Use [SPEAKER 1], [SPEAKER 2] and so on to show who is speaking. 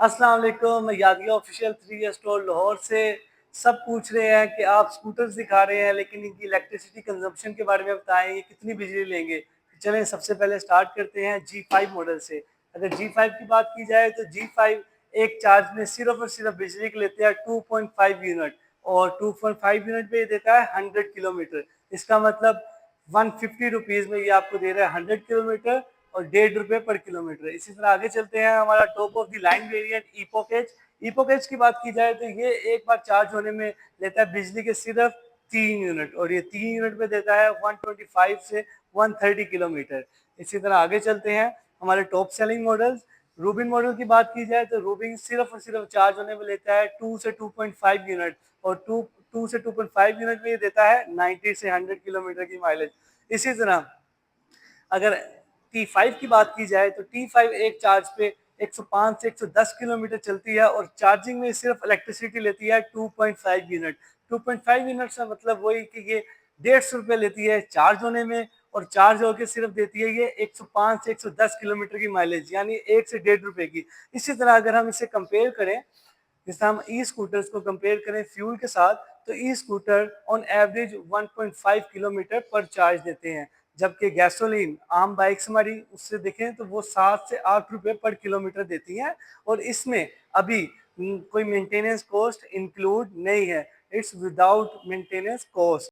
[SPEAKER 1] अस्सलाम वालेकुम, मैं यादिया ऑफिशियल 3 स्टोर लाहौर से। सब पूछ रहे हैं कि आप स्कूटर्स दिखा रहे हैं लेकिन इनकी इलेक्ट्रिसिटी कंजम्पशन के बारे में बताएं, ये कितनी बिजली लेंगे। चलें सबसे पहले स्टार्ट करते हैं G5 मॉडल से। अगर G5 की बात की जाए तो G5 एक चार्ज में सिर्फ और सिर्फ बिजली के लेते हैं 2.5 यूनिट, और 2.5 यूनिट पे देता है 100 किलोमीटर। इसका मतलब 150 रुपीज में ये आपको दे रहा है 100 किलोमीटर और ₹1.5 पर किलोमीटर। इसी तरह आगे चलते हैं, हमारा top of the line variant इपोकेज। इपोकेज की बात की जाए तो ये एक बार चार्ज होने में लेता है बिजली के सिर्फ 3 यूनिट, और ये 3 यूनिट में देता है 125 से 130 किलोमीटर। इसी तरह आगे चलते हैं, हमारे top selling models. Rubin model की बात की जाए तो रूबिन सिर्फ और सिर्फ चार्ज होने में लेता है 2 से 2.5 यूनिट, और 2 से 2.5 यूनिट में ये देता है 90 से 100 किलोमीटर की माइलेज। इसी तरह अगर T5 की बात की जाए तो T5 एक चार्ज पे 105 से 110 किलोमीटर चलती है, और चार्जिंग में सिर्फ इलेक्ट्रिसिटी लेती है 2.5 यूनिट। 2.5 यूनिट का मतलब वही कि ये ₹150 लेती है चार्ज होने में, और चार्ज होकर सिर्फ देती है ये 105 से 110 किलोमीटर की माइलेज, यानी 1 से ₹1.5 की। इसी तरह अगर हम इसे कंपेयर करें, जैसे हम ई स्कूटर्स को कंपेयर करें फ्यूल के साथ, तो e scooter on average 1.5 kilometre पर चार्ज देते हैं, जबकि गैसोलीन आम बाइक्स हमारी उससे देखें तो वो 7 से 8 रुपए पर किलोमीटर देती हैं, और इसमें अभी कोई मेंटेनेंस कॉस्ट इंक्लूड नहीं है। It's without maintenance cost.